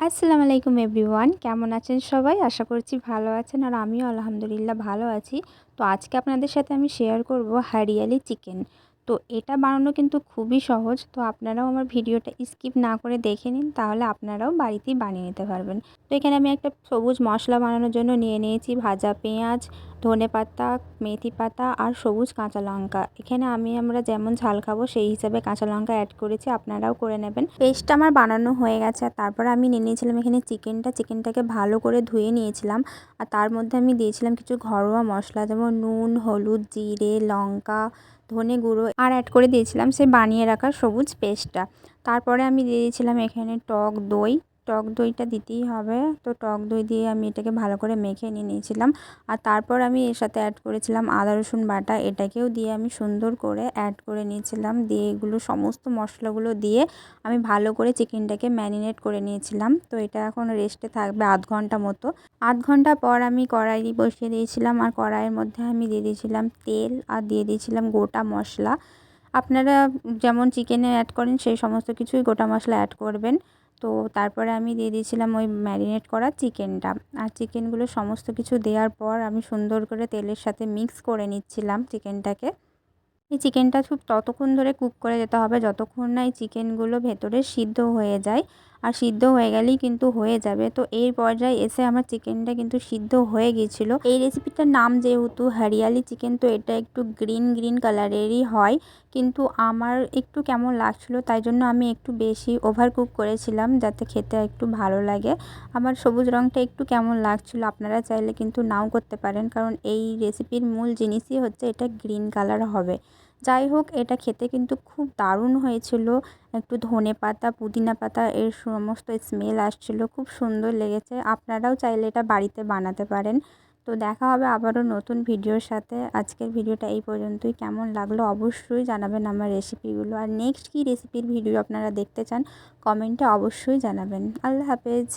আসসালামু আলাইকুম এভরিওয়ান, কেমন আছেন সবাই? আশা করছি ভালো আছেন আর আমিও আলহামদুলিল্লাহ ভালো আছি। তো আজকে আপনাদের সাথে আমি শেয়ার করব হরিয়ালি চিকেন। তো এটা বানানো কিন্তু খুবই সহজ। তো আপনারাও আমার ভিডিওটা স্কিপ না করে দেখে নিন, তাহলে আপনারাও বাড়িতেই বানিয়ে নিতে পারবেন। তো এখানে আমি একটা সবুজ মশলা বানানোর জন্য নিয়ে নিয়েছি ভাজা পেঁয়াজ, ধনেপাতা, মেথি পাতা আর সবুজ কাঁচা লঙ্কা। এখানে আমরা যেমন ঝাল খাবো সেই হিসাবে কাঁচা লঙ্কা অ্যাড করেছি, আপনারাও করে নেবেন। পেস্টটা আমার বানানো হয়ে গেছে। আর তারপরে আমি নিয়ে নিয়েছিলাম এখানে চিকেনটাকে ভালো করে ধুয়ে নিয়েছিলাম। আর তার মধ্যে আমি দিয়েছিলাম কিছু ঘরোয়া মশলা, যেমন নুন, হলুদ, জিরে, লঙ্কা, ধনে গুঁড়ো আর অ্যাড করে দিয়েছিলাম সেই বানিয়ে রাখা সবুজ পেস্টটা। তারপরে আমি দিয়ে দিয়েছিলাম এখানে টক দইটা দিতেই হবে। তো টক দই দিয়ে আমি এটাকে ভালো করে মেখে নিয়েছিলাম। আর তারপর আমি এর সাথে অ্যাড করেছিলাম আদা রসুন বাটা, এটাকেও দিয়ে আমি সুন্দর করে অ্যাড করে নিয়েছিলাম। দিয়ে এগুলো সমস্ত মশলাগুলো দিয়ে আমি ভালো করে চিকেনটাকে ম্যারিনেট করে নিয়েছিলাম। তো এটা এখন রেস্টে থাকবে আধ ঘন্টা মতো। আধ ঘন্টা পর আমি কড়াই বসিয়ে দিয়েছিলাম, আর কড়াইয়ের মধ্যে আমি দিয়ে দিয়েছিলাম তেল আর দিয়ে দিয়েছিলাম গোটা মশলা। আপনারা যেমন চিকেনে অ্যাড করেন সেই সমস্ত কিছুই গোটা মশলা অ্যাড করবেন। তো তারপরে আমি দিয়ে দিয়েছিলাম ওই ম্যারিনেট করা চিকেনটা। আর চিকেনগুলো সমস্ত কিছু দেওয়ার পর আমি সুন্দর করে তেলের সাথে মিক্স করে নিচ্ছিলাম চিকেনটাকে। এই চিকেনটা খুব ততক্ষণ ধরে কুক করে যেতে হবে যতক্ষণ না এই চিকেনগুলো ভেতরে সিদ্ধ হয়ে যায়। আর সিদ্ধ হয়ে গেলেই কিন্তু হয়ে যাবে। তো এই পর্যায়ে এসে আমার চিকেনটা কিন্তু সিদ্ধ হয়ে গিয়েছিলো। এই রেসিপিটার নাম যেহেতু হরিয়ালি চিকেন, তো এটা একটু গ্রিন গ্রিন কালারেরই হয়। কিন্তু আমার একটু কেমন লাগছিলো, তাই জন্য আমি একটু বেশি ওভার কুক করেছিলাম যাতে খেতে একটু ভালো লাগে। আমার সবুজ রঙটা একটু কেমন লাগছিলো, আপনারা চাইলে কিন্তু নাও করতে পারেন, কারণ এই রেসিপির মূল জিনিসই হচ্ছে এটা গ্রিন কালার হবে। যাই হোক, এটা খেতে কিন্তু খুব দারুণ হয়েছিল। একটু ধনেপাতা, পুদিনা পাতা এর সমস্ত স্মেল আসছিল, খুব সুন্দর লেগেছে। আপনারাও চাইলে এটা বাড়িতে বানাতে পারেন। তো দেখা হবে আবারও নতুন ভিডিওর সাথে। আজকের ভিডিওটা এই পর্যন্তই। কেমন লাগলো অবশ্যই জানাবেন আমার রেসিপিগুলো। আর নেক্সট কী রেসিপির ভিডিও আপনারা দেখতে চান কমেন্টে অবশ্যই জানাবেন। আল্লাহ হাফেজ।